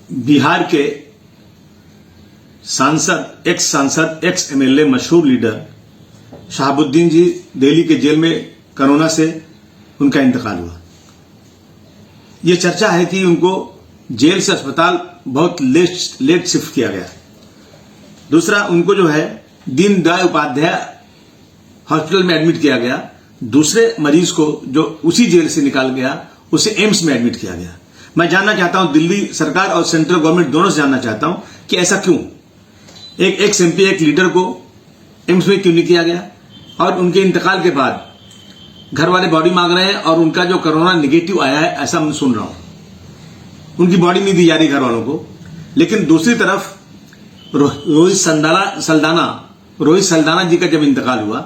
बिहार के सांसद ex MLA मशहूर लीडर शहाबुद्दीन जी दिल्ली के जेल में कोरोना से उनका इंतकाल हुआ। ये चर्चा है कि उनको जेल से अस्पताल बहुत लेट शिफ्ट किया गया। दूसरा, उनको जो है दीनदयाल उपाध्याय हॉस्पिटल में एडमिट किया गया। दूसरे मरीज को जो उसी जेल से निकाल गया उसे एम्स में एडमिट किया गया। मैं जानना चाहता हूं, दिल्ली सरकार और सेंट्रल गवर्नमेंट दोनों से जानना चाहता हूं कि ऐसा क्यों एक एक्स एमपी एक लीडर को एम्स में क्यों नहीं किया गया, और उनके इंतकाल के बाद घर वाले बॉडी मांग रहे हैं और उनका जो कोरोना निगेटिव आया है ऐसा मैं सुन रहा हूं। उनकी बॉडी नहीं दी जा रही घर वालों को। लेकिन दूसरी तरफ रोहित सल्दाना जी का जब इंतकाल हुआ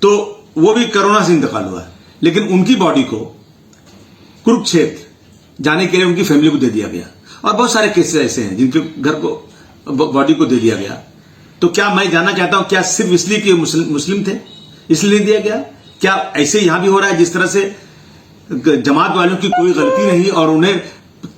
तो वो भी कोरोना से इंतकाल हुआ, लेकिन उनकी बॉडी को कुरुक्षेत्र जाने के लिए उनकी फैमिली को दे दिया गया। और बहुत सारे केसेस ऐसे हैं जिनके घर को बॉडी को दे दिया गया। तो क्या मैं जानना चाहता हूं, क्या सिर्फ इसलिए कि मुस्लिम थे इसलिए दिया गया? क्या ऐसे यहां भी हो रहा है जिस तरह से जमात वालों की कोई गलती नहीं और उन्हें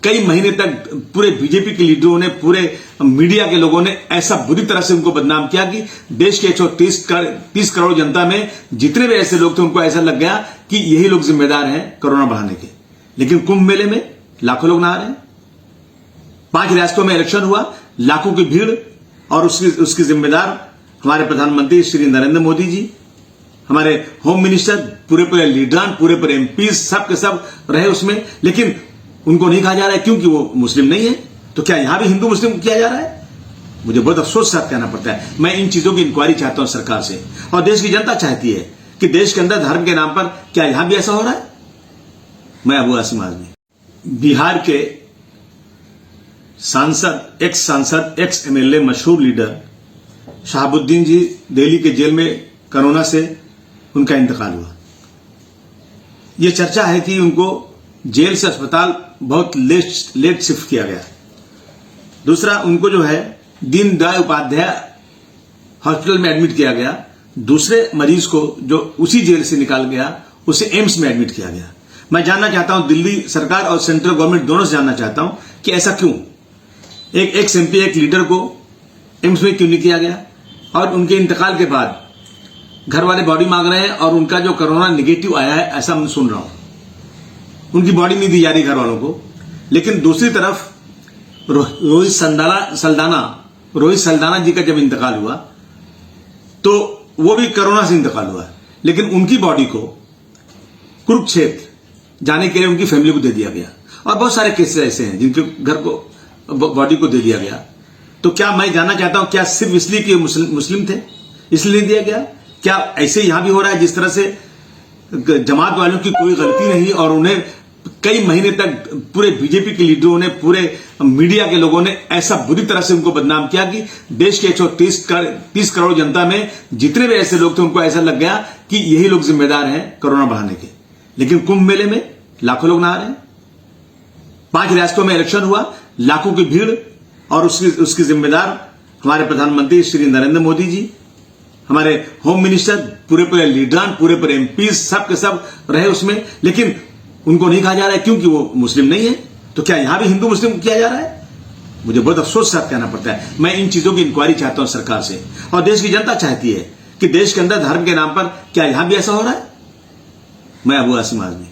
कई महीने तक पूरे बीजेपी के लीडरों ने, पूरे मीडिया के लोगों ने ऐसा बुरी तरह से उनको बदनाम किया कि देश के 130 करोड़ जनता में जितने भी ऐसे लोग थे उनको ऐसा लग गया कि यही लोग जिम्मेदार हैं कोरोना बढ़ाने के। लेकिन कुंभ मेले में लाखों लोग नहा रहे हैं। 5 रियासतों में इलेक्शन हुआ, लाखों की भीड़, और उसकी जिम्मेदार हमारे प्रधानमंत्री श्री नरेंद्र मोदी जी, हमारे होम मिनिस्टर, पूरे लीडरान, पूरे एमपी, सब के सब रहे उसमें। लेकिन उनको नहीं कहा जा रहा है क्योंकि वो मुस्लिम नहीं है। तो क्या यहां भी हिंदू मुस्लिम किया जा रहा है? मुझे बहुत अफसोस साथ कहना पड़ता है। मैं इन चीजों की इंक्वायरी चाहता हूं सरकार से, और देश की जनता चाहती है कि देश के अंदर धर्म के नाम पर क्या यहां भी ऐसा हो रहा है? मैं अबू आसिम आजमी। बिहार के सांसद एक्स एमएलए मशहूर लीडर शहाबुद्दीन जी दिल्ली के जेल में कोरोना से उनका इंतकाल हुआ। यह चर्चा है कि उनको जेल से अस्पताल बहुत लेट शिफ्ट किया गया। दूसरा, उनको जो है दीनदयाल उपाध्याय हॉस्पिटल में एडमिट किया गया। दूसरे मरीज को जो उसी जेल से निकाल गया उसे एम्स में एडमिट किया गया। मैं जानना चाहता हूं, दिल्ली सरकार और सेंट्रल गवर्नमेंट दोनों से जानना चाहता हूं कि ऐसा क्यों एक एक्स एमपी एक लीडर को एम्स में क्यों नहीं किया गया, और उनके इंतकाल के बाद घर वाले बॉडी मांग रहे हैं और उनका जो कोरोना निगेटिव आया है ऐसा मैं सुन रहा हूं। उनकी बॉडी नहीं दी जा रही घर वालों को। लेकिन दूसरी तरफ रोहित सल्दाना जी का जब इंतकाल हुआ तो वो भी कोरोना से इंतकाल हुआ, लेकिन उनकी बॉडी को कुरुक्षेत्र जाने के लिए उनकी फैमिली को दे दिया गया। और बहुत सारे केसेस ऐसे हैं जिनके घर को बॉडी को दे दिया गया। तो क्या मैं जानना चाहता हूं, क्या सिर्फ इसलिए कि मुस्लिम थे इसलिए दिया गया? क्या ऐसे यहां भी हो रहा है जिस तरह से जमात वालों की कोई गलती नहीं और उन्हें कई महीने तक पूरे बीजेपी के लीडरों ने, पूरे मीडिया के लोगों ने ऐसा बुरी तरह से उनको बदनाम किया कि देश के 130 करोड़ जनता में जितने भी ऐसे लोग थे उनको ऐसा लग गया कि यही लोग जिम्मेदार हैं कोरोना बढ़ाने के। लेकिन कुंभ मेले में लाखों लोग नहा रहे हैं। 5 रियासतों में इलेक्शन हुआ, लाखों की भीड़, और उसकी जिम्मेदार हमारे प्रधानमंत्री श्री नरेंद्र मोदी जी, हमारे होम मिनिस्टर, पूरे लीडरान, पूरे एमपी, सब के सब रहे उसमें। लेकिन उनको नहीं कहा जा रहा है क्योंकि वो मुस्लिम नहीं है। तो क्या यहां भी हिंदू मुस्लिम किया जा रहा है? मुझे बहुत अफसोस साथ कहना पड़ता है। मैं इन चीजों की इंक्वायरी चाहता हूं सरकार से, और देश की जनता चाहती है कि देश के अंदर धर्म के नाम पर क्या यहां भी ऐसा हो रहा है? मैं अबू आसिम आजमी।